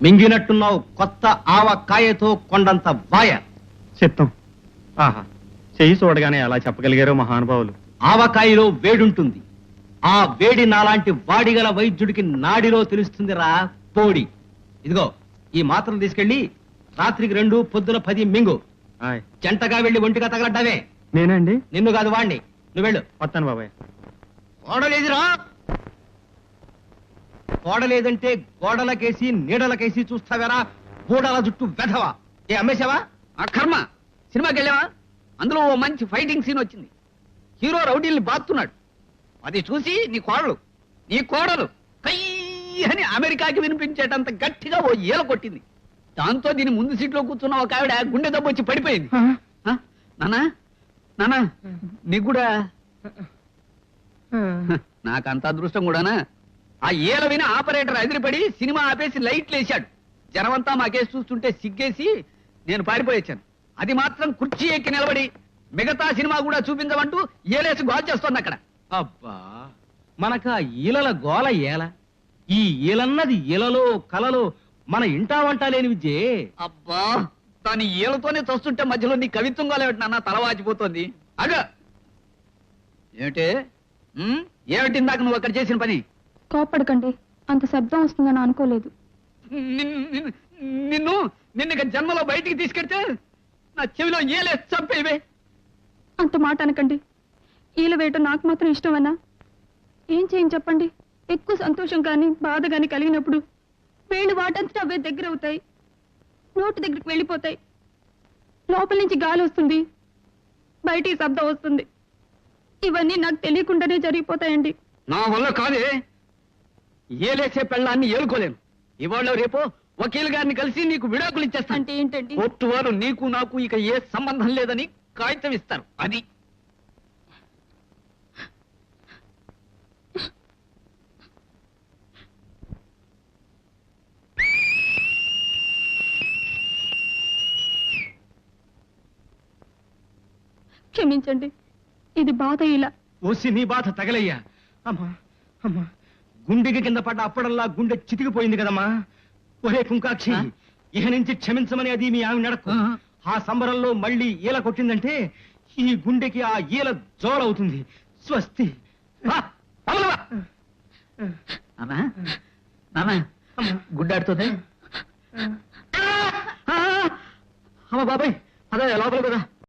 మింగినట్టున్నావు కొత్త ఆవకాయతో కొండంత వాయ. చిత్తం. ఆహా, చెయ్యి చూడగానే అలా చెప్పగలిగారో మహానుభావులు. ఆవకాయలో వేడుంటుంది. ఆ వేడి నాలాంటి వాడిగల వైద్యుడికి నాడిలో తెలుస్తుందిరా పోడి. ఇదిగో ఈ మాత్రలు తీసుకెళ్లి రాత్రికి 2, పొద్దున 10 మింగు. ఆయ్. జంటగా వెళ్లి ఒంటిగా తగలడ్డావే. నేనండి? నిన్ను కాదు వాణ్ణి. నువ్వు వెళ్ళు. వస్తాను బాబాయ్. గోడలేదురా. గోడలేదంటే గోడలకేసి నీడలకేసి చూస్తావేరా గోడల జుట్టు వెధవా. ఏ అమ్మేశావా? ఆ కర్మ, సినిమాకి వెళ్ళావా? అందులో ఓ మంచి ఫైటింగ్ సీన్ వచ్చింది. హీరో రౌడీల్ని బాస్తున్నాడు. అది చూసి నీ కోడలు కయ్యి అని అమెరికాకి వినిపించేటంత గట్టిగా ఓ ఈల కొట్టింది. దాంతో దీని ముందు సీట్లో కూర్చున్న ఒక ఆవిడ గుండె దెబ్బ వచ్చి పడిపోయింది. నానా నానా నీకు కూడా నాకంత అదృష్టం కూడానా? ఆ ఈల విని ఆపరేటర్ ఎదిరిపడి సినిమా ఆపేసి లైట్లు వేశాడు. జనమంతా మా కేసు చూస్తుంటే సిగ్గేసి నేను పారిపోయొచ్చాను. అది మాత్రం కుర్చీ ఎక్కి నిలబడి మిగతా సినిమా కూడా చూపించమంటూ ఏలేసి గోల్ చేస్తోంది అక్కడ. అబ్బా, మనకా ఈలల గోల ఏల. ఈ ఈలన్నది ఈలలో కలలో మన ఇంటా వంట లేని విద్యే. అబ్బా, దాని ఈలతోనే తస్తుంటే మధ్యలో నీ కవిత్వం గోలేమిటి నాన్న? తలవాచిపోతోంది. అగా ఏమిటి ఏమిటి ఇందాక నువ్వు అక్కడ చేసిన పని? కోపడకండి, అంత శబ్దం వస్తుందని అనుకోలేదు. నిన్ను ఇక జన్మలో బయటికి తీసుకెడితే నా చెవిలో ఏలే చంపేవే. అంత మాట అనకండి. ఈల వేయటం నాకు మాత్రం ఇష్టమన్నా? ఏం చేయని చెప్పండి. ఎక్కువ సంతోషం కానీ బాధ కానీ కలిగినప్పుడు వేళ్ళు వాటంతటా అవే దగ్గర అవుతాయి, నోటి దగ్గరికి వెళ్ళిపోతాయి. లోపల నుంచి గాలి వస్తుంది, బయటికి శబ్దం వస్తుంది. ఇవన్నీ నాకు తెలియకుండానే జరిగిపోతాయండి. నా వల్ల కాదే. ఏలేసే పెళ్ళాన్ని ఏలుకోలేను. ఇవాళ రేపో వకీల్ గారిని కలిసి నీకు విడాకులు ఇచ్చేస్తాను. అంటే ఏంటండి? కోర్టు వారు నీకు నాకు ఇక ఏ సంబంధం లేదని కాగితం ఇస్తారు. అది క్షమించండి, ఇది బాధ. ఇలా ఓసి నీ బాధ తగలయ్యా. అమ్మా అమ్మా, గుండెకి కింద పడ్డ అప్పడల్లా గుండె చితికిపోయింది కదమ్మా. ఒరే కుంకాక్షి, ఇహ నుంచి క్షమించమని అది మీ ఆమె నడకు. ఆ సంబరంలో మళ్ళీ ఈల కొట్టిందంటే ఈ గుండెకి ఆ ఈల జోలవుతుంది. స్వస్తి. గుడ్డాడుతుంది. అమ్మ బాబాయ్, అదే లోపల కదా.